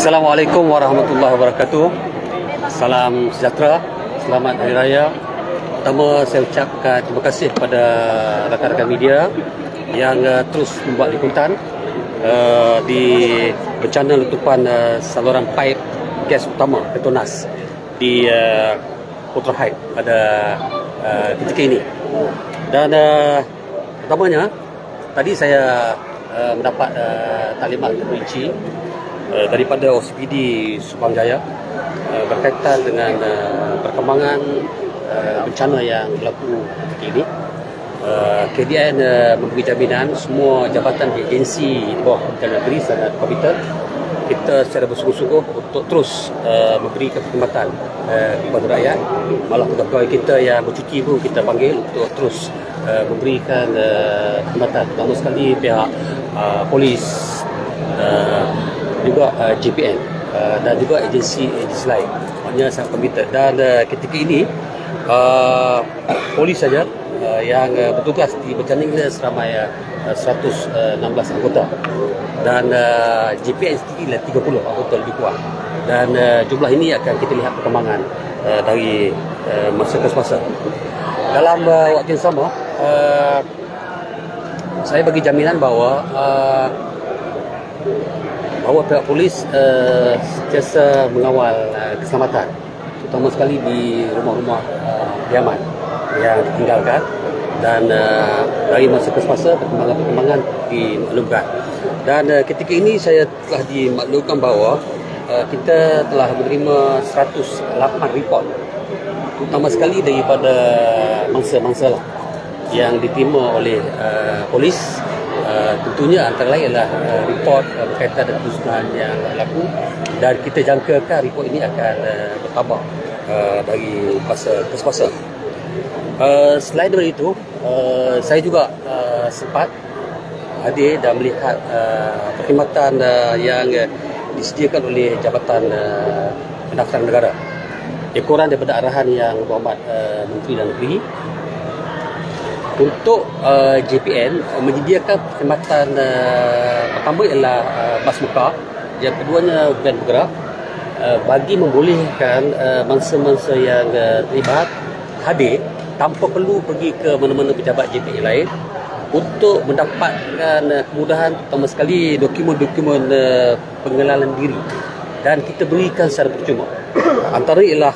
Assalamualaikum warahmatullahi wabarakatuh. Salam sejahtera, selamat Hari Raya. Pertama, saya ucapkan terima kasih kepada rakan-rakan media yang terus membuat liputan di bencana letupan saluran paip gas utama Petronas di Putra Heights pada ketika ini. Dan pertamanya, tadi saya mendapat taklimat terperinci daripada OCPD Subang Jaya berkaitan dengan perkembangan bencana yang berlaku ini. KDN memberi jaminan semua jabatan di agensi di bawah Kementerian Negeri sangat kompeten. Kita secara bersungguh-sungguh untuk terus memberikan perkhidmatan kepada rakyat. Malah pegawai kita yang bercuti pun kita panggil untuk terus memberikan perkhidmatan, terutama sekali pihak polis, juga JPN dan juga agensi lain. Maknanya sangat kompeten. Dan ketika ini polis saja yang bertugas di bencana ini seramai 116 anggota, dan JPN sendiri 30 anggota lebih kurang. Dan jumlah ini akan kita lihat perkembangan dari masa ke semasa. Dalam waktu yang sama, saya bagi jaminan bahawa pihak polis sentiasa mengawal keselamatan, terutama sekali di rumah-rumah kediaman yang ditinggalkan, dan dari masa ke semasa perkembangan dimaklumkan. Dan ketika ini saya telah dimaklumkan bahawa kita telah menerima 108 report, terutama sekali daripada mangsa-mangsa yang diterima oleh polis. Tentunya antara lain adalah report berkaitan dengan kerusakan yang berlaku, dan kita jangkakan report ini akan bertambah dari masa ke semasa. Selain daripada itu, saya juga sempat hadir dan melihat perkhidmatan yang disediakan oleh Jabatan Pendaftaran Negara. Ekoran daripada arahan yang berhormat Menteri Dalam Negeri untuk JPN menyediakan perkhidmatan pertama ialah bas mekar, yang keduanya van bergerak, bagi membolehkan mangsa-mangsa yang terlibat hadir tanpa perlu pergi ke mana-mana pejabat JPN lain untuk mendapatkan kemudahan, terutama sekali dokumen-dokumen pengenalan diri, dan kita berikan secara percuma. Antara ialah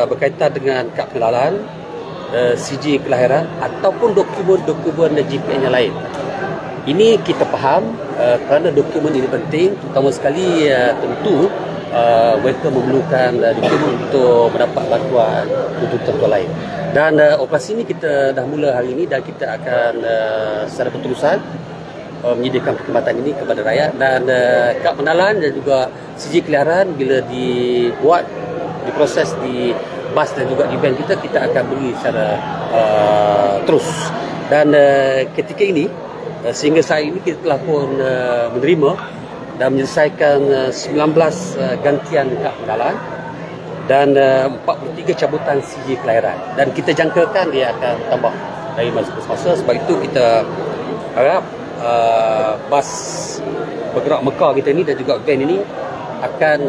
berkaitan dengan kad pengenalan, CJ kelahiran, ataupun dokumen-dokumen JPN yang lain. Ini kita faham kerana dokumen ini penting, terutama sekali tentu mereka memerlukan dokumen untuk mendapat bantuan untuk tentu lain. Dan operasi ini kita dah mula hari ini, dan kita akan secara berterusan menyediakan perkhidmatan ini kepada rakyat. Dan kad pengenalan dan juga CJ kelahiran bila dibuat, diproses di bas dan juga di van kita akan beri secara terus. Dan ketika ini, sehingga saat ini kita telah pun menerima dan menyelesaikan 19 gantian kad pengenalan dan 43 cabutan CJ kelahiran, dan kita jangkakan dia akan tambah dari masa ke semasa. Sebab itu kita harap bas bergerak mekar kita ini dan juga van ini akan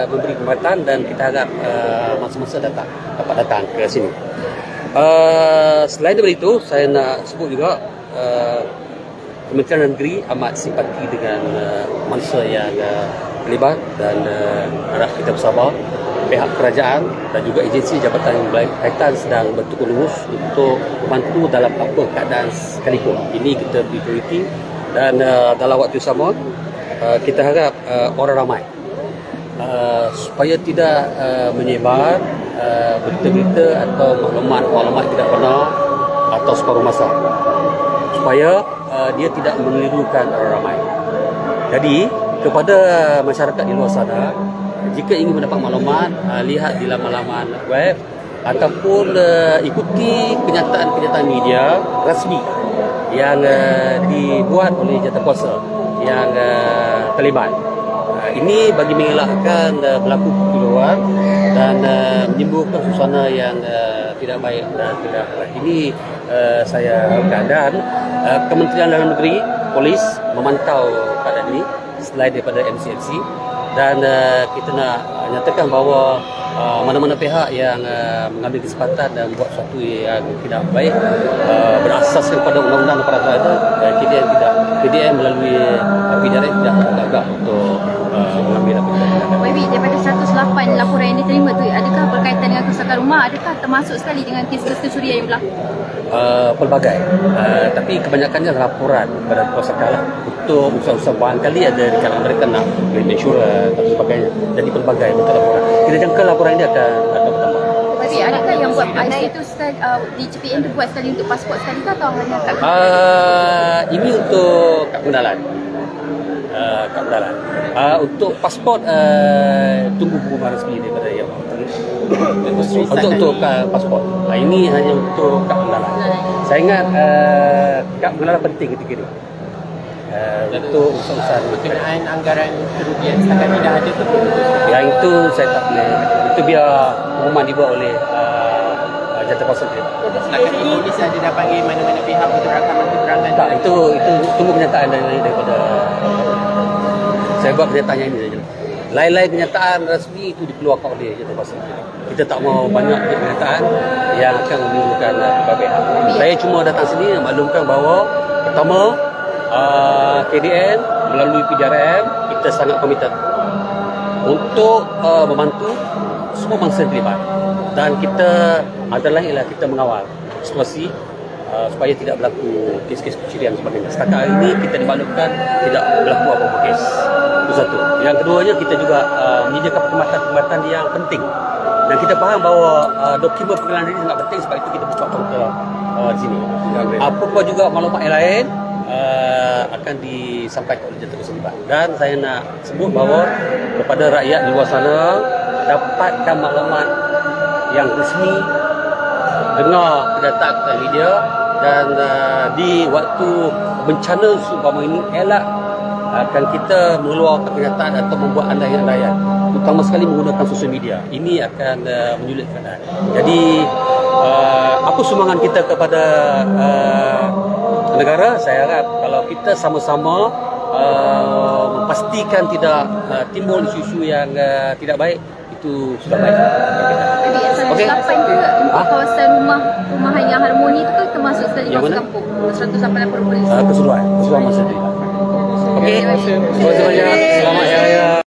memberi perkhidmatan, dan kita harap masa-masa dapat datang ke sini. Selain daripada itu, saya nak sebut juga Kementerian Negeri amat simpati dengan mangsa yang terlibat, dan harap kita bersabar. Pihak kerajaan dan juga agensi jabatan yang berkaitan sedang bertukar lurus untuk membantu dalam apa keadaan sekalipun. Ini kita beri prioriti, dan dalam waktu sama kita harap orang ramai supaya tidak menyebar berita-berita atau maklumat tidak benar atau separuh masa, supaya dia tidak menirukan orang ramai. Jadi kepada masyarakat di luar sana, jika ingin mendapat maklumat, lihat di laman-laman web ataupun ikuti kenyataan-kenyataan media rasmi yang dibuat oleh jawatankuasa yang terlibat. Ini bagi mengelakkan berlaku kekeliruan dan menimbulkan suasana yang tidak baik dan tidak baik. Ini saya harapkan, dan Kementerian Dalam Negeri, Polis memantau keadaan ini selain daripada MCMC, dan kita nak nyatakan bahawa mana-mana pihak yang mengambil kesempatan dan buat sesuatu yang tidak baik berasaskan pada undang-undang dan peraturan ada, KDN melalui PDRM tidak agak untuk mengambil apa tindakan. YB, daripada 108 laporan yang diterima tu, adakah berkaitan dengan kerosakan rumah, adakah termasuk sekali dengan kes-kes kecurian yang berlaku? Pelbagai, tapi kebanyakannya laporan pada kerosakan lah. Untuk usaha-usaha barangkali ada di kalangan mereka nak claim insurans dan sebagainya. Jadi pelbagai bentuk laporan. Kita jangka laporan ini akan bertambah. Tapi adakah yang buat IC itu di CPN tu buat sekali untuk pasport sekali ke atau hanya tak? Ini untuk kad pengenalan. Untuk pasport tunggu pengumuman resmi daripada yang untuk pasport. Ini hanya untuk kad pengenalan. Saya ingat kad pengenalan penting ketika ini. Untuk usaha-usaha berkenaan anggaran kerugian setakat tidak ada tu. Yang itu saya tak boleh. Itu biar pengumuman dibuat oleh Jabatan Kuasa. Setakat ini polis ada dah panggil mana-mana pihak untuk rakaman keterangan. Tak, itu tunggu kenyataan daripada saya buat kenyataan yang ini saja. Lain-lain kenyataan rasmi itu dikeluarkan oleh Jabatan Kuasa. Kita tak mau banyak kenyataan yang akan menimbulkan kebabaian. Saya cuma datang sini maklumkan bahawa pertama KDN melalui PDRM kita sangat komited untuk membantu semua bangsa terlibat, dan kita adalah ialah kita mengawal situasi supaya tidak berlaku kes-kes kecurian sebagainya. Setakat hari ini kita dimaklumkan tidak berlaku apa-apa kes. Itu satu. Yang keduanya kita juga menyediakan perkhidmatan yang penting, dan kita faham bahawa dokumen pengenalan ini sangat penting, sebab itu kita buka kaunter di sini. Apa-apa juga maklumat yang lain akan disampaikan oleh Jabatan Kuasa. Dan saya nak sebut bahawa kepada rakyat di luar sana, dapatkan maklumat yang resmi, dengar pendataan media, dan di waktu bencana seumpama ini elak akan kita mengeluarkan kenyataan atau membuat andaian-andaian, terutama sekali menggunakan sosial media. Ini akan menyulit keadaan. Jadi apa sumbangan kita kepada negara? Saya harap kalau kita sama-sama memastikan tidak timbul isu-isu yang tidak baik, itu sudah baik. Okey. 108 tu untuk kawasan rumahan yang harmoni itu kan termasuk sekali masuk kampung. 108 laporan polis. Keseluruhan masa itu. Okey. Terima kasih banyak. Selamat hari raya.